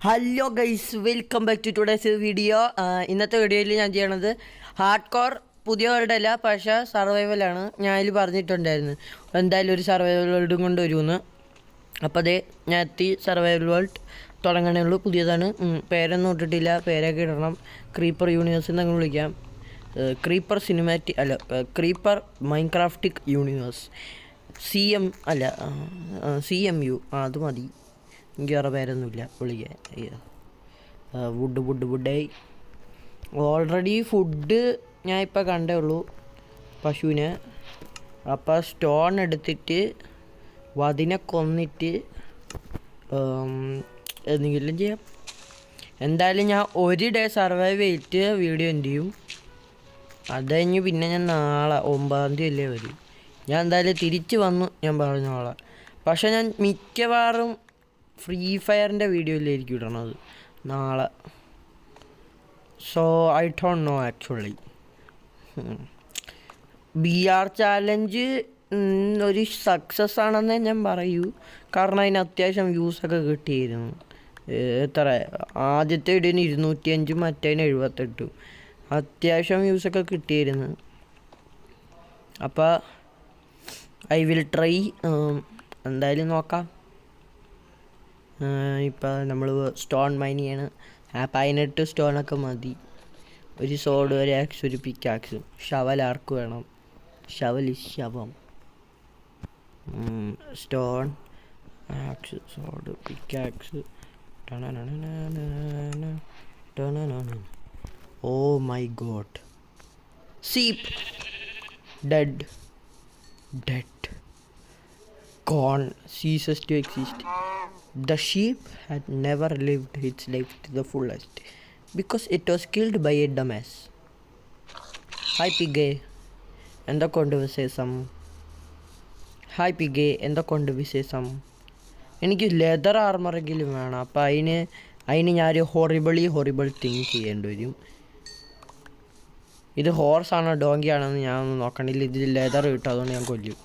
Hello guys, welcome back to today's video. ഇന്നത്തെ വീഡിയോയിൽ ഞാൻ ചെയ്യണത് ഹാർഡ് കോർ പുതിയ വേൾഡ് അല്ല, പക്ഷേ സർവൈവലാണ്. ഞാൻ അതിൽ പറഞ്ഞിട്ടുണ്ടായിരുന്നു എന്തായാലും ഒരു സർവൈവൽ വേൾഡും കൊണ്ട് വരുമെന്ന്. അപ്പോൾ അതേ ഞാൻ എത്തി. സർവൈവൽ വേൾഡ് തുടങ്ങണേ ഉള്ളൂ, പുതിയതാണ്. പേരൊന്നും ഇട്ടിട്ടില്ല, പേരൊക്കെ ഇടണം. ക്രീപ്പർ യൂണിവേഴ്സ് എന്നങ്ങ് വിളിക്കാം. ക്രീപ്പർ സിനിമാറ്റിക് അല്ല, ക്രീപ്പർ മൈൻക്രാഫ്റ്റിക് യൂണിവേഴ്സ്. CMU അത് മതി. എനിക്ക് വേറെ പേരൊന്നുമില്ല വിളിക്കാൻ. വുഡ് ഓൾറെഡി ഫുഡ് ഞാൻ ഇപ്പോൾ കണ്ടേ ഉള്ളൂ പശുവിന്. അപ്പോൾ സ്റ്റോൺ എടുത്തിട്ട് അതിനെ കൊന്നിട്ട് എന്തെങ്കിലും ചെയ്യാം. എന്തായാലും ഞാൻ ഒരു ഡേ സർവൈവ് ചെയ്തിട്ട് വീഡിയോ എന്ത് ചെയ്യും. അത് കഴിഞ്ഞ് പിന്നെ ഞാൻ നാളെ 9-ാം തീയതി അല്ലേ വരും. ഞാൻ എന്തായാലും തിരിച്ച് വന്നു, ഞാൻ പറഞ്ഞോളാം. പക്ഷെ ഞാൻ മിക്കവാറും ഫ്രീ ഫയറിൻ്റെ വീഡിയോയിലായിരിക്കും ഇടണത് നാളെ. So I don't know actually. BR challenge ഒരു സക്സസ് ആണെന്നേ ഞാൻ പറയൂ. കാരണം അതിന് അത്യാവശ്യം വ്യൂസൊക്കെ കിട്ടിയിരുന്നു. എത്ര ആദ്യത്തെ വീഡിയോന് 205, മറ്റേതിന് 78. അത്യാവശ്യം വ്യൂസൊക്കെ കിട്ടിയിരുന്നു. അപ്പോൾ ഐ വിൽ ട്രൈ. എന്തായാലും നോക്കാം. ഇപ്പോൾ നമ്മൾ സ്റ്റോൺ മൈൻ ചെയ്യാണ്. 18 സ്റ്റോണൊക്കെ മതി. ഒരു സോഡ്, ഒരു ആക്സ്, ഒരു പിക്കാക്സ്. ഷവൽ ആർക്ക് വേണം? ഷവൽ ശവം. Stone, axe, sword, pickaxe. Oh my God. Sheep dead. Gone, ceases to exist. The sheep had never lived its life to the fullest because it was killed by a dumbass. Hi Piggy, എന്തൊക്കെയുണ്ട് വിശേഷം? Hi പിഗേ, എന്തൊക്കെയുണ്ട് വിശേഷം? എനിക്ക് leather ആർമറെങ്കിലും വേണം. അപ്പോൾ അതിന് ഞാനൊരു horrible thing ചെയ്യേണ്ടി വരും. ഇത് ഹോഴ്സാണോ ഡോങ്കി ആണെന്ന് ഞാനൊന്നും നോക്കണില്ല. ഇതിൽ ലെതർ കിട്ടും, അതുകൊണ്ട് ഞാൻ കൊല്ലും.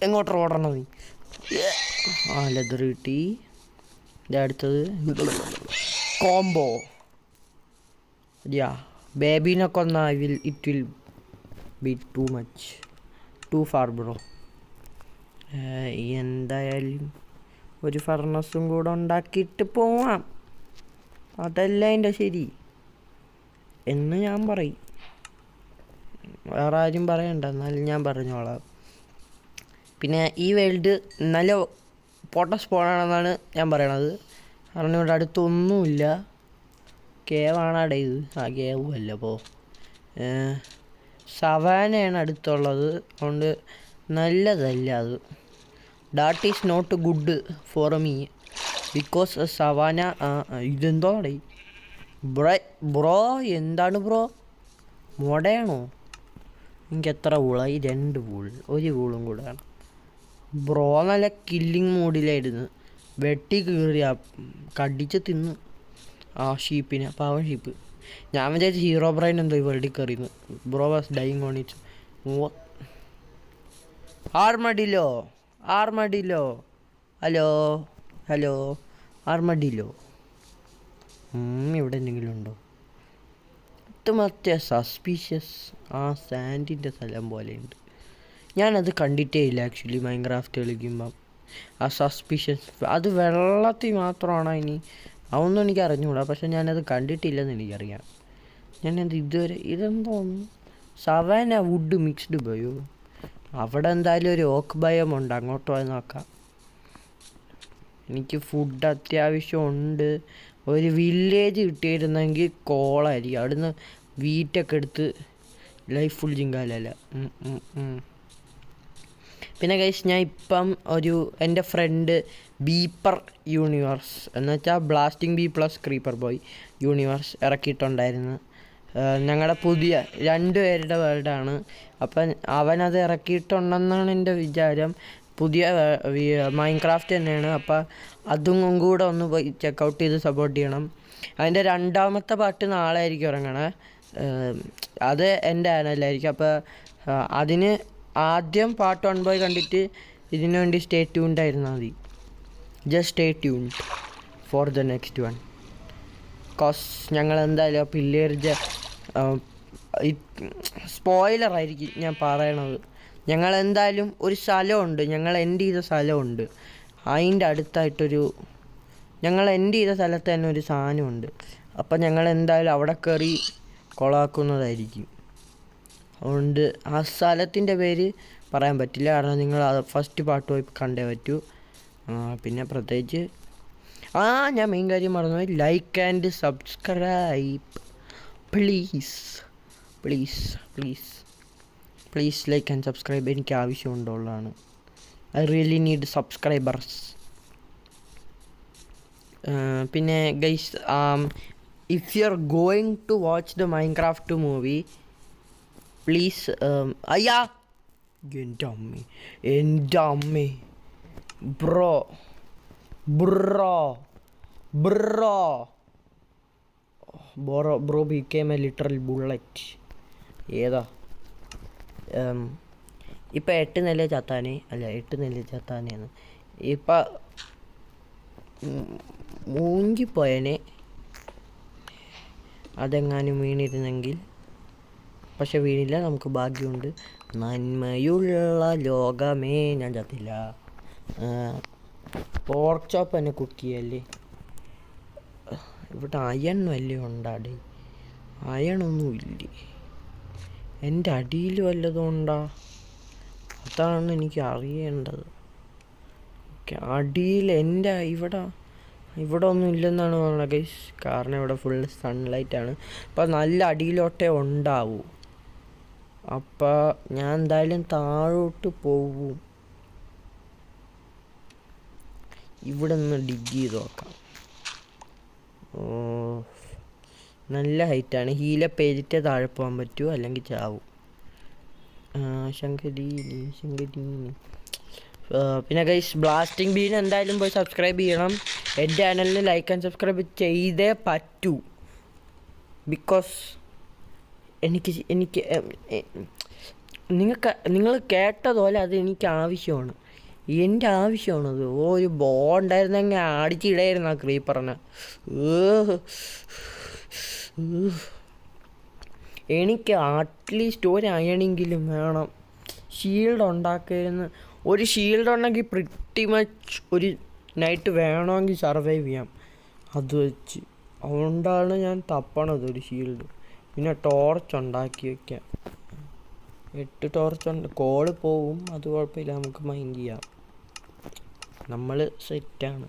എങ്ങോട്ട് ഓടണം നീ? ലെതർ കിട്ടി. അടുത്തത് കോംബോ. ബേബീനെ കൊന്ന it will be too much, to far bro. എന്തായാലും ഒരു ഫർണസും കൂടെ ഉണ്ടാക്കിയിട്ട് പോവാം. അതല്ല എൻ്റെ ശരി എന്ന് ഞാൻ പറയും. വേറെ ആരും പറയണ്ട, എന്നാലും ഞാൻ പറഞ്ഞോളാം. പിന്നെ ഈ വേൾഡ് നല്ല പൊട്ട സ്പോണാണെന്നാണ് ഞാൻ പറയണത്. കാരണം ഇവിടെ അടുത്തൊന്നുമില്ല. കേവാണാടെ ഇത്. കേവും അല്ല. അപ്പോൾ സവാനയാണ് അടുത്തുള്ളത്, അതുകൊണ്ട് നല്ലതല്ല അത്. That is not good for me because savanna. ഇതെന്തോടെ ബ്രോ? എന്താണ് ബ്രോ? മുടയാണോ? എനിക്ക് എത്ര വൂളായി? 2 വൂൾ, 1 വൂളും കൂടെ വേണം. ബ്രോ നല്ല കില്ലിങ് മൂഡിലായിരുന്നു. വെട്ടി കീറിയ കടിച്ച് തിന്നു ആ ഷീപ്പിനെ. പാവം ഷീപ്പ്. ഞാൻ വിചാരിച്ചു ഹീറോ ബ്രൈൻ എന്തോ വെട്ടി കയറിയിരുന്നു. Bro was dying on it. Armadillo. Hello armadillo. ഇവിടെ എന്തെങ്കിലും ഉണ്ടോ? മറ്റേ സസ്പീഷ്യസ് ആ സാൻഡിൻ്റെ സ്ഥലം പോലെയുണ്ട്. ഞാനത് കണ്ടിട്ടേ ഇല്ല ആക്ച്വലി മൈൻക്രാഫ്റ്റ് കളിക്കുമ്പം. ആ സസ്പീഷ്യസ് അത് വെള്ളത്തിൽ മാത്രമാണോ ഇനി? അതൊന്നും എനിക്ക് അറിഞ്ഞുകൂടാ. പക്ഷെ ഞാനത് കണ്ടിട്ടില്ലെന്ന് എനിക്കറിയാം. ഞാനത് ഇതുവരെ ഇതെന്തോന്നു സവാന വുഡ് മിക്സ്ഡ് ബയോ. അവിടെ എന്തായാലും ഒരു ഓക്ക് ബയം ഉണ്ട്, അങ്ങോട്ട് പോയി നോക്കാം. എനിക്ക് ഫുഡ് അത്യാവശ്യം ഉണ്ട്. ഒരു വില്ലേജ് കിട്ടിയിരുന്നെങ്കിൽ കോളായിരിക്കും. അവിടുന്ന് വീറ്റൊക്കെ എടുത്ത് ലൈഫ് ഫുൾ ജിങ്കാലല്ല. പിന്നെ ഗൈസ്, ഞാൻ ഇപ്പം എൻ്റെ ഫ്രണ്ട് ബീപ്പർ യൂണിവേഴ്സ് എന്ന് വെച്ചാൽ blasting B plus creeper boy universe ഇറക്കിയിട്ടുണ്ടായിരുന്നു. ഞങ്ങളുടെ പുതിയ 2 പേരുടെ വേൾഡാണ്. അപ്പം അവനത് ഇറക്കിയിട്ടുണ്ടെന്നാണ് എൻ്റെ വിചാരം. പുതിയ മൈൻക്രാഫ്റ്റ് തന്നെയാണ്. അപ്പോൾ അതും കൂടെ ഒന്ന് പോയി ചെക്കൗട്ട് ചെയ്ത് സപ്പോർട്ട് ചെയ്യണം. അതിൻ്റെ 2ാമത്തെ പാർട്ട് നാളെ ആയിരിക്കും ഇറങ്ങണേ. അത് എൻ്റെ ചാനലായിരിക്കും. അപ്പോൾ അതിന് ആദ്യം പാർട്ട് 1 പോയി കണ്ടിട്ട് ഇതിനു വേണ്ടി സ്റ്റേ ട്യൂൺഡ് ആയിരുന്നാൽ മതി. Just stay tuned. For the next one. Because ഞങ്ങൾ എന്തായാലും ആ പില്ലേറിൻ്റെ സ്പോയിലറായിരിക്കും ഞാൻ പറയണത്. ഞങ്ങൾ എന്തായാലും ഒരു സ്ഥലമുണ്ട്, ഞങ്ങൾ എൻഡ് ചെയ്ത സ്ഥലമുണ്ട്. അതിൻ്റെ അടുത്തായിട്ടൊരു ഞങ്ങൾ എൻഡ് ചെയ്ത സ്ഥലത്ത് തന്നെ ഒരു സാധനമുണ്ട്. അപ്പം ഞങ്ങൾ എന്തായാലും അവിടെ കയറി കൊളാക്കുന്നതായിരിക്കും. അതുകൊണ്ട് ആ സ്ഥലത്തിൻ്റെ പേര് പറയാൻ പറ്റില്ല, കാരണം നിങ്ങൾ ഫസ്റ്റ് പാർട്ട് പോയി കണ്ടേ പറ്റൂ. പിന്നെ പ്രത്യേകിച്ച് ഞാൻ മെയിൻ കാര്യം മറന്നുപോയി, like and subscribe please please please please. Like and subscribe എനിക്ക് ആവശ്യമുണ്ടുള്ളതാണ്. I really need subscribers. പിന്നെ guys, if you are going to watch the Minecraft movie please അയ്യാ എൻ്റെ അമ്മേ bro became a literal bullet. ഏതാ ഇപ്പം 8 നില ചത്താനെ അല്ല 8 നില ചത്താനെയാണ് ഇപ്പം മൂങ്കിപ്പോയനെ അതെങ്ങാനും വീണിരുന്നെങ്കിൽ. പക്ഷെ വീണില്ല, നമുക്ക് ഭാഗ്യമുണ്ട്. നന്മയുള്ള ലോകമേ. ഞാൻ ചത്തില്ല. പോർക്ക് ചോപ്പ് തന്നെ കുക്ക് ചെയ്യല്ലേ. ഇവിടെ അയൺ വല്ലതും ഉണ്ടാടേ? അയണൊന്നും ഇല്ലേ. എൻ്റെ അടിയിൽ വല്ലതും ഉണ്ടാ? അതാണ് എനിക്ക് അറിയേണ്ടത്. അടിയിൽ എൻ്റെ ഇവിടെ ഒന്നും ഇല്ലെന്നാണ് പറയുന്നത് ഗൈസ്, കാരണം ഇവിടെ ഫുൾ സൺലൈറ്റാണ്. അപ്പം നല്ല അടിയിലോട്ടേ ഉണ്ടാവൂ. അപ്പം ഞാൻ എന്തായാലും താഴോട്ട് പോവും. ഇവിടെ നിന്ന് ഡിഗ് ചെയ്ത് നോക്കാം. നല്ല ഹൈറ്റാണ്. ഹീല പേരിട്ടേ താഴെ പോകാൻ പറ്റൂ, അല്ലെങ്കിൽ ചാവും. ശങ്കരീനി. പിന്നെ ഗൈസ്, ബ്ലാസ്റ്റിംഗ് ബീൻ എന്തായാലും പോയി സബ്സ്ക്രൈബ് ചെയ്യണം. എൻ്റെ ചാനലിന് ലൈക്ക് ആൻഡ് സബ്സ്ക്രൈബ് ചെയ്തേ പറ്റൂ. ബിക്കോസ് എനിക്ക് നിങ്ങൾ കേട്ടതുപോലെ അത് എനിക്ക് ആവശ്യമാണ്. എൻ്റെ ആവശ്യമാണത്. ഒരു ബോണ്ടായിരുന്നെങ്കിൽ അടിച്ചിടായിരുന്നു ആ ക്രീപ്പറിനെ. എനിക്ക് അറ്റ്ലീസ്റ്റ് ഒരു അയണെങ്കിലും വേണം. ഷീൽഡ് ഉണ്ടാക്കരുന്ന്. ഒരു ഷീൽഡ് ഉണ്ടെങ്കിൽ പ്രിറ്റി മച്ച് ഒരു നൈറ്റ് വേണമെങ്കിൽ സർവൈവ് ചെയ്യാം അത് വെച്ച്. അതുകൊണ്ടാണ് ഞാൻ തപ്പണത് ഒരു ഷീൽഡ്. പിന്നെ ടോർച്ച് ഉണ്ടാക്കി വയ്ക്കാം. 8 ടോർച്ചുണ്ട്. കോള് പോവും, അത് കുഴപ്പമില്ല, നമുക്ക് മൈൻഡ് ചെയ്യാം. നമ്മൾ സെറ്റാണ്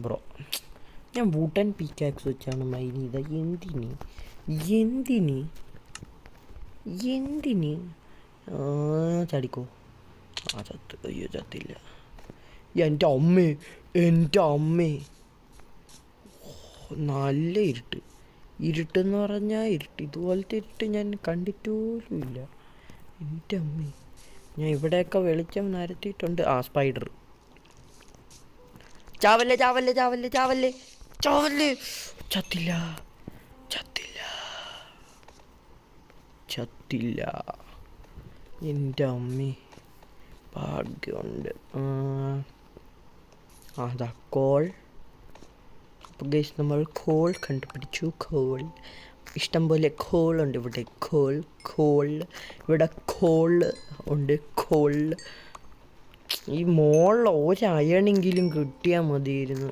ബ്രോ. ഞാൻ വുഡൻ പിക്കാക്സ് വെച്ചാണ് മൈൻഡ് ചെയ്തത്. എന്തിന് ചടിക്കോ? ചത്ത്. അയ്യോ ചത്തില്ല. എൻ്റെ അമ്മേ നല്ല ഇരുട്ടെന്ന് പറഞ്ഞാൽ ഇതുപോലത്തെ ഇരുട്ട് ഞാൻ കണ്ടിട്ടുപോലുമില്ല. എൻ്റെ അമ്മേ, ഞാൻ ഇവിടെയൊക്കെ വെളിച്ചം നിരത്തിയിട്ടുണ്ട്. സ്പൈഡർ. ചാവല്ലേ. ചത്തില്ല. എൻ്റെ അമ്മേ, ഭാഗ്യമുണ്ട്. അതാ കോൾ. അപ്പോൾ ഗൈസ്, നമ്മൾ കോൾ കണ്ടുപിടിച്ചു. ഇഷ്ടംപോലെ കോളുണ്ട് ഇവിടെ. ഇവിടെ കോൾ ഉണ്ട്. ഈ മോളിൽ ഒരു അയണെങ്കിലും കിട്ടിയാൽ മതിയായിരുന്നു.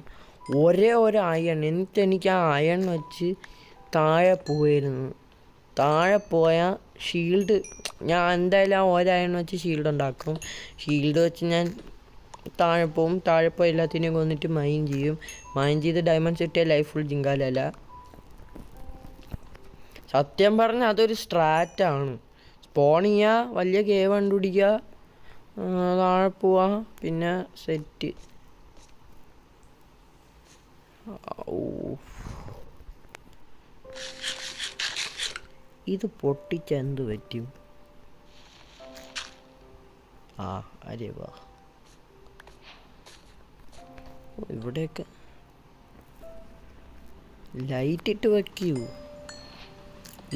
ഒരേ അയൺ. എനിക്ക് ആ അയൺ വെച്ച് താഴെ പോയിരുന്നു. താഴെ പോയാൽ ഷീൽഡ്, ഞാൻ എന്തായാലും ആ ഒരയൺ വെച്ച് ഷീൽഡ് ഉണ്ടാക്കും. ഷീൽഡ് വെച്ച് ഞാൻ താഴെ പോവും. താഴെ പോയി എല്ലാത്തിനെയും കൊന്നിട്ട് മൈൻ ചെയ്ത് ഡയമണ്ട്സ് കിട്ടിയ ലൈഫ് ഫുൾ ജിങ്കാലല്ല. സത്യം പറഞ്ഞാൽ അതൊരു സ്ട്രാറ്റാണ്. സ്പോൺ ചെയ്യുക, വലിയ കേവ് കണ്ടുപിടിക്കുക, താഴെ പോവാ, പിന്നെ സെറ്റ്. ഇത് പൊട്ടിച്ചെന്ത് പറ്റും? അരേ വാ. ഇവിടെയൊക്കെ ലൈറ്റ് ഇട്ട് വയ്ക്കൂ.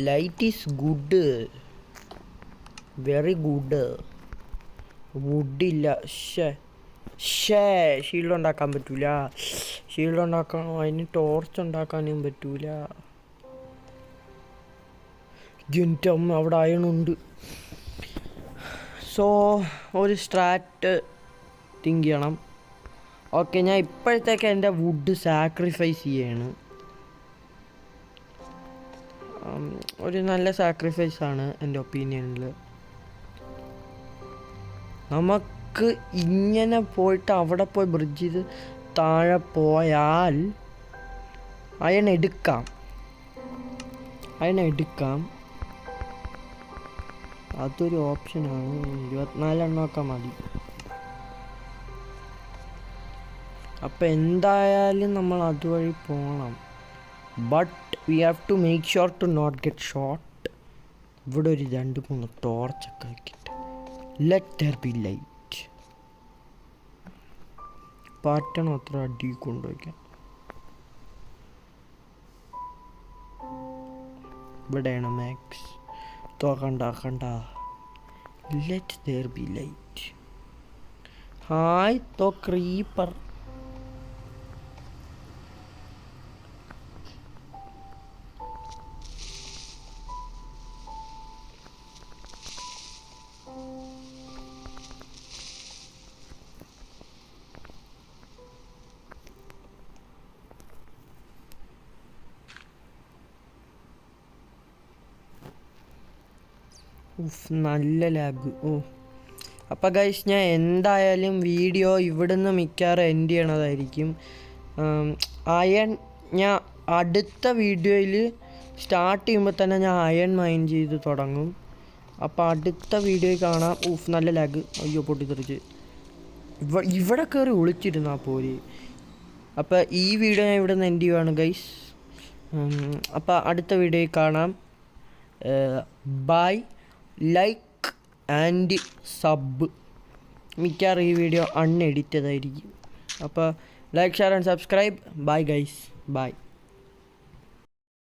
Light is good, very good. വുഡില്ല. ഷീൽഡ് ഉണ്ടാക്കാൻ പറ്റൂല. ഷീൽഡ് ഉണ്ടാക്കണം, അതിന് ടോർച്ച് ഉണ്ടാക്കാനും പറ്റൂല. എൻ്റെ അമ്മ അവിടെ അയണുണ്ട്. സോ ഒരു സ്ട്രാറ്റ് തിങ്ക് ചെയ്യണം. ഓക്കെ, ഞാൻ ഇപ്പോഴത്തേക്ക് എൻ്റെ വുഡ് സാക്രിഫൈസ് ചെയ്യാണ്. ഒരു നല്ല സാക്രിഫൈസാണ് എൻ്റെ ഒപ്പീനിയനിൽ. നമുക്ക് ഇങ്ങനെ പോയിട്ട് അവിടെ പോയി ബ്രിഡ്ജ് ചെയ്ത് താഴെ പോയാൽ അയൺ എടുക്കാം. അതൊരു ഓപ്ഷനാണ്. 24 എണ്ണമൊക്കെ മതി. അപ്പം എന്തായാലും നമ്മൾ അതുവഴി പോകണം. But we have to make sure to not get shot. ഇവിടെ ഒരു 2-3 ടോർച്ചൊക്കെ വെക്കിട്ട് ലെറ്റ് ദെയർ ബി ലൈറ്റ്. പാറ്റണം അത്ര അടി കൊണ്ടുവയ്ക്കാം. ഇവിടെയാണ് മാക്സ്. തോക്കണ്ട. Let there be light. Hi though creeper. നല്ല ലാഗ്. അപ്പോൾ ഗൈസ്, ഞാൻ എന്തായാലും വീഡിയോ ഇവിടുന്ന് മിക്കവാറും എൻഡ് ചെയ്യണതായിരിക്കും. അയൺ ഞാൻ അടുത്ത വീഡിയോയിൽ സ്റ്റാർട്ട് ചെയ്യുമ്പോൾ തന്നെ ഞാൻ അയൺ മൈൻ ചെയ്ത് തുടങ്ങും. അപ്പോൾ അടുത്ത വീഡിയോയിൽ കാണാം. നല്ല ലാഗ്. അയ്യോ പൊട്ടിത്തെറിച്ച്. ഇവിടെ കയറി ഒളിച്ചിരുന്നാ പോരെ. അപ്പോൾ ഈ വീഡിയോ ഞാൻ ഇവിടെ നിന്ന് എൻഡ് ചെയ്യുവാണ് ഗൈസ്. അപ്പോൾ അടുത്ത വീഡിയോയിൽ കാണാം. ബൈ. Like and sub. മിക്കവാറും ഈ വീഡിയോ അൺഎഡിറ്റഡ് ആയിരിക്കും. അപ്പോൾ like, share and subscribe. Bye guys. By.